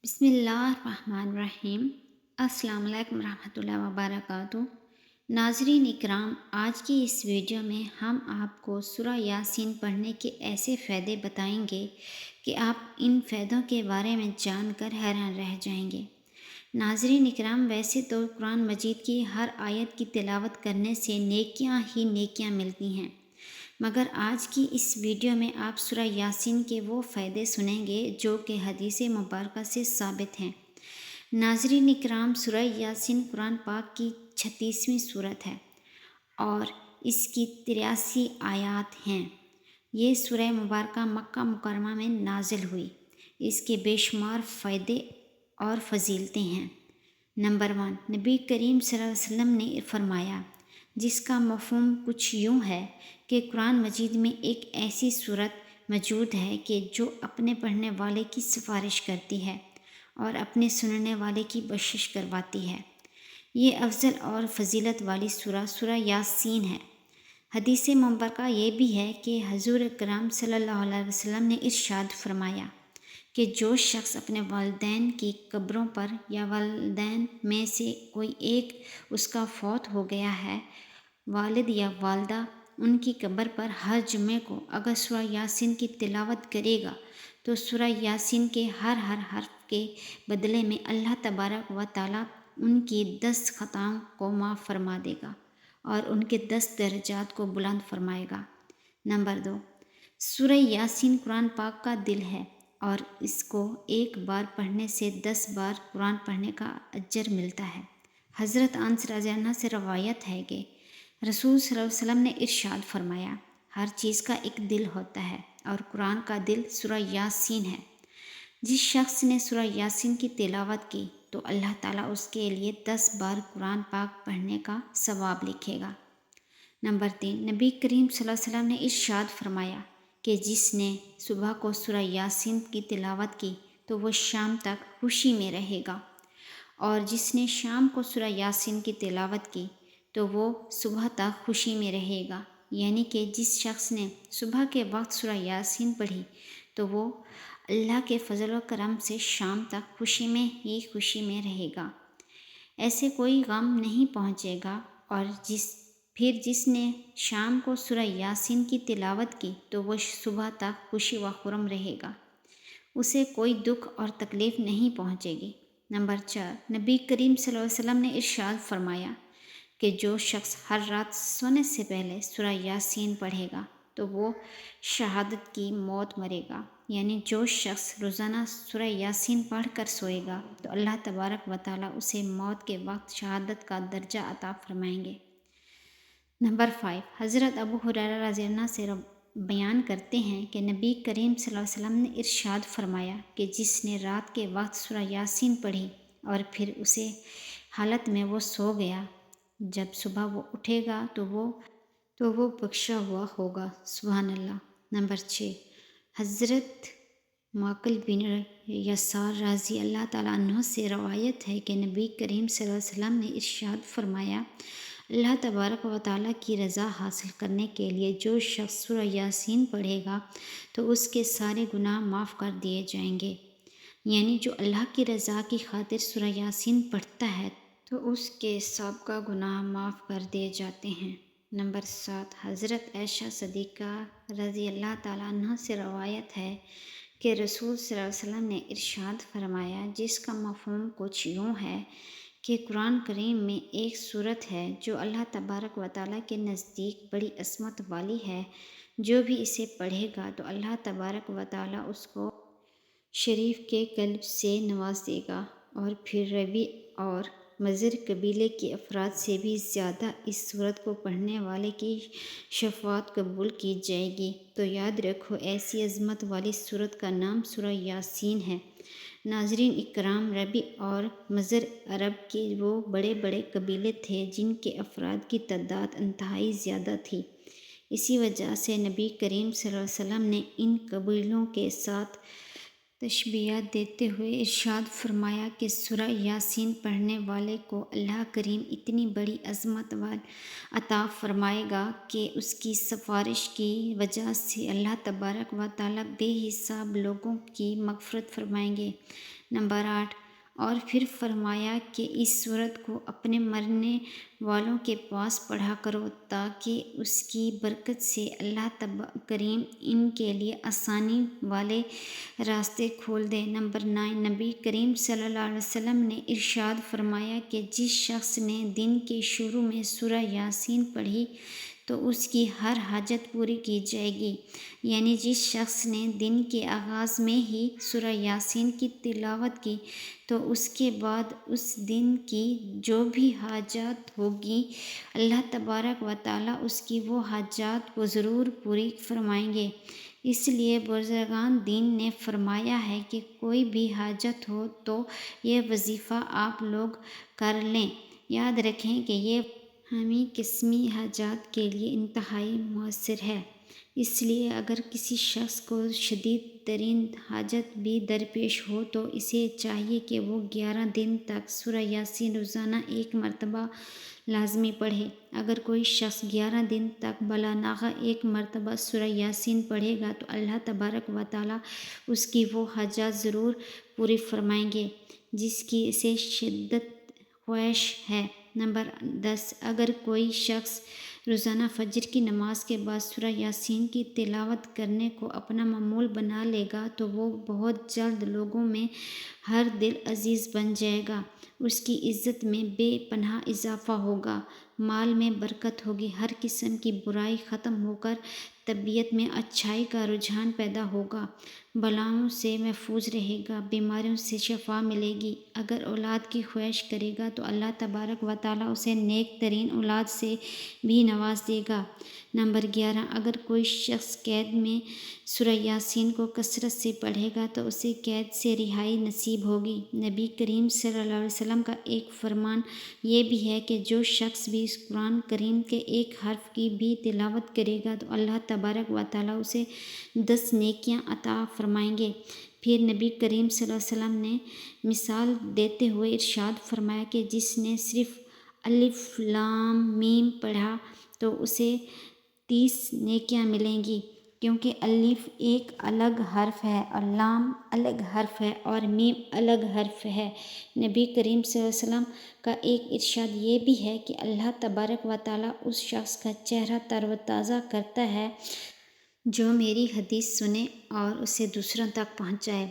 بسم اللہ الرحمن الرحیم۔ السلام علیکم ورحمۃ اللہ وبرکاتہ۔ ناظرین اکرام، آج کی اس ویڈیو میں ہم آپ کو سورہ یاسین پڑھنے کے ایسے فائدے بتائیں گے کہ آپ ان فائدوں کے بارے میں جان کر حیران رہ جائیں گے۔ ناظرین اکرام، ویسے تو قرآن مجید کی ہر آیت کی تلاوت کرنے سے نیکیاں ہی نیکیاں ملتی ہیں، مگر آج کی اس ویڈیو میں آپ سورہ یاسین کے وہ فائدے سنیں گے جو کہ حدیث مبارکہ سے ثابت ہیں۔ ناظرین اکرام، سورہ یاسین قرآن پاک کی 36ویں سورت ہے اور اس کی 83 آیات ہیں۔ یہ سورہ مبارکہ مکہ مکرمہ میں نازل ہوئی۔ اس کے بے شمار فائدے اور فضیلتیں ہیں۔ نمبر 1، نبی کریم صلی اللہ علیہ وسلم نے فرمایا، جس کا مفہوم کچھ یوں ہے کہ قرآن مجید میں ایک ایسی سورت موجود ہے کہ جو اپنے پڑھنے والے کی سفارش کرتی ہے اور اپنے سننے والے کی بخشش کرواتی ہے۔ یہ افضل اور فضیلت والی سورہ یاسین ہے۔ حدیث مبارکہ یہ بھی ہے کہ حضور اکرم صلی اللہ علیہ وسلم نے ارشاد فرمایا کہ جو شخص اپنے والدین کی قبروں پر یا والدین میں سے کوئی ایک اس کا فوت ہو گیا ہے، والد یا والدہ، ان کی قبر پر ہر جمعے کو اگر سورہ یاسین کی تلاوت کرے گا تو سورہ یاسین کے ہر حرف کے بدلے میں اللہ تبارک و تعالیٰ ان کی 10 خطاؤں کو معاف فرما دے گا اور ان کے 10 درجات کو بلند فرمائے گا۔ نمبر 2، سورہ یاسین قرآن پاک کا دل ہے اور اس کو ایک بار پڑھنے سے 10 بار قرآن پڑھنے کا اجر ملتا ہے۔ حضرت انس رضی اللہ عنہ سے روایت ہے کہ رسول صلی اللہ علیہ وسلم نے ارشاد فرمایا، ہر چیز کا ایک دل ہوتا ہے اور قرآن کا دل سورہ یاسین ہے۔ جس شخص نے سورہ یاسین کی تلاوت کی تو اللہ تعالیٰ اس کے لیے 10 بار قرآن پاک پڑھنے کا ثواب لکھے گا۔ نمبر 3، نبی کریم صلی اللہ علیہ وسلم نے ارشاد فرمایا کہ جس نے صبح کو سورہ یاسین کی تلاوت کی تو وہ شام تک خوشی میں رہے گا، اور جس نے شام کو سورہ یاسین کی تلاوت کی تو وہ صبح تک خوشی میں رہے گا۔ یعنی کہ جس شخص نے صبح کے وقت سورہ یاسین پڑھی تو وہ اللہ کے فضل و کرم سے شام تک خوشی میں ہی خوشی میں رہے گا، ایسے کوئی غم نہیں پہنچے گا۔ اور جس نے شام کو سورہ یاسین کی تلاوت کی تو وہ صبح تک خوشی و خرم رہے گا، اسے کوئی دکھ اور تکلیف نہیں پہنچے گی۔ نمبر 4، نبی کریم صلی اللہ علیہ وسلم نے ارشاد فرمایا کہ جو شخص ہر رات سونے سے پہلے سورہ یاسین پڑھے گا تو وہ شہادت کی موت مرے گا۔ یعنی جو شخص روزانہ سورہ یاسین پڑھ کر سوئے گا تو اللہ تبارک و تعالیٰ اسے موت کے وقت شہادت کا درجہ عطا فرمائیں گے۔ نمبر 5، حضرت ابو ہریرہ رضی اللہ عنہ سے بیان کرتے ہیں کہ نبی کریم صلی اللہ علیہ وسلم نے ارشاد فرمایا کہ جس نے رات کے وقت سورہ یاسین پڑھی اور پھر اسے حالت میں وہ سو گیا، جب صبح وہ اٹھے گا تو وہ بخشا ہوا ہوگا۔ سبحان اللہ۔ نمبر 6، حضرت معقل بن یسار رضی اللہ تعالیٰ عنہ سے روایت ہے کہ نبی کریم صلی اللہ علیہ وسلم نے ارشاد فرمایا، اللہ تبارک و تعالیٰ کی رضا حاصل کرنے کے لیے جو شخص سورہ یاسین پڑھے گا تو اس کے سارے گناہ معاف کر دیے جائیں گے۔ یعنی جو اللہ کی رضا کی خاطر سورہ یاسین پڑھتا ہے تو اس کے سابقہ گناہ معاف کر دیے جاتے ہیں۔ نمبر 7، حضرت عائشہ صدیقہ رضی اللہ تعالیٰ عنہ سے روایت ہے کہ رسول صلی اللہ علیہ وسلم نے ارشاد فرمایا، جس کا مفہوم کچھ یوں ہے کہ قرآن کریم میں ایک سورت ہے جو اللہ تبارک و تعالیٰ کے نزدیک بڑی عظمت والی ہے، جو بھی اسے پڑھے گا تو اللہ تبارک و تعالیٰ اس کو شریف کے قلب سے نواز دے گا، اور پھر ربی اور مضر قبیلے کے افراد سے بھی زیادہ اس سورت کو پڑھنے والے کی شفاعت قبول کی جائے گی۔ تو یاد رکھو، ایسی عظمت والی سورت کا نام سورہ یاسین ہے۔ ناظرین اکرام، ربی اور مضر عرب کے وہ بڑے بڑے قبیلے تھے جن کے افراد کی تعداد انتہائی زیادہ تھی۔ اسی وجہ سے نبی کریم صلی اللہ علیہ وسلم نے ان قبیلوں کے ساتھ تشبیہ دیتے ہوئے ارشاد فرمایا کہ سورہ یاسین پڑھنے والے کو اللہ کریم اتنی بڑی عظمت عطا فرمائے گا کہ اس کی سفارش کی وجہ سے اللہ تبارک و تعالیٰ بے حساب لوگوں کی مغفرت فرمائیں گے۔ نمبر 8، اور پھر فرمایا کہ اس صورت کو اپنے مرنے والوں کے پاس پڑھا کرو تاکہ اس کی برکت سے اللہ کریم ان کے لیے آسانی والے راستے کھول دے۔ نمبر 9، نبی کریم صلی اللہ علیہ وسلم نے ارشاد فرمایا کہ جس شخص نے دن کے شروع میں سورہ یاسین پڑھی تو اس کی ہر حاجت پوری کی جائے گی، یعنی جس شخص نے دن کے آغاز میں ہی سورہ یاسین کی تلاوت کی تو اس کے بعد اس دن کی جو بھی حاجات ہوگی اللہ تبارک و تعالیٰ اس کی وہ حاجات کو ضرور پوری فرمائیں گے۔ اس لیے بزرگان دین نے فرمایا ہے کہ کوئی بھی حاجت ہو تو یہ وظیفہ آپ لوگ کر لیں۔ یاد رکھیں کہ یہ ہمیں قسمی حاجات کے لیے انتہائی مؤثر ہے، اس لیے اگر کسی شخص کو شدید ترین حاجت بھی درپیش ہو تو اسے چاہیے کہ وہ 11 دن تک سورہ یاسین روزانہ 1 مرتبہ لازمی پڑھے۔ اگر کوئی شخص 11 دن تک بلا ناغہ 1 مرتبہ سورہ یاسین پڑھے گا تو اللہ تبارک و تعالیٰ اس کی وہ حاجات ضرور پوری فرمائیں گے جس کی اسے شدت خواہش ہے۔ نمبر 10، اگر کوئی شخص روزانہ فجر کی نماز کے بعد سورہ یاسین کی تلاوت کرنے کو اپنا معمول بنا لے گا تو وہ بہت جلد لوگوں میں ہر دل عزیز بن جائے گا، اس کی عزت میں بے پناہ اضافہ ہوگا، مال میں برکت ہوگی، ہر قسم کی برائی ختم ہو کر طبیعت میں اچھائی کا رجحان پیدا ہوگا، بلاؤں سے محفوظ رہے گا، بیماریوں سے شفا ملے گی۔ اگر اولاد کی خواہش کرے گا تو اللہ تبارک و تعالیٰ اسے نیک ترین اولاد سے بھی نواز دے گا۔ نمبر 11، اگر کوئی شخص قید میں سورہ یاسین کو کثرت سے پڑھے گا تو اسے قید سے رہائی نصیب ہوگی۔ نبی کریم صلی اللہ علیہ وسلم کا ایک فرمان یہ بھی ہے کہ جو شخص بھی اس قرآن کریم کے ایک حرف کی بھی تلاوت کرے گا تو اللہ تبارک و تعالیٰ اسے 10 نیکیاں عطا فرمائیں گے۔ پھر نبی کریم صلی اللہ علیہ وسلم نے مثال دیتے ہوئے ارشاد فرمایا کہ جس نے صرف الف لام میم پڑھا تو اسے 30 نیکیاں ملیں گی، کیونکہ الف ایک الگ حرف ہے اور لام الگ حرف ہے اور میم الگ حرف ہے۔ نبی کریم صلی اللہ علیہ وسلم کا ایک ارشاد یہ بھی ہے کہ اللہ تبارک و تعالیٰ اس شخص کا چہرہ تر و تازہ کرتا ہے جو میری حدیث سنے اور اسے دوسروں تک پہنچائے۔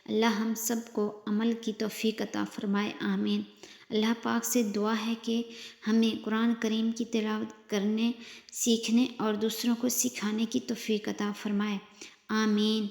اللہ ہم سب کو عمل کی توفیق عطا فرمائے، آمین۔ اللہ پاک سے دعا ہے کہ ہمیں قرآن کریم کی تلاوت کرنے، سیکھنے اور دوسروں کو سکھانے کی توفیق عطا فرمائے، آمین۔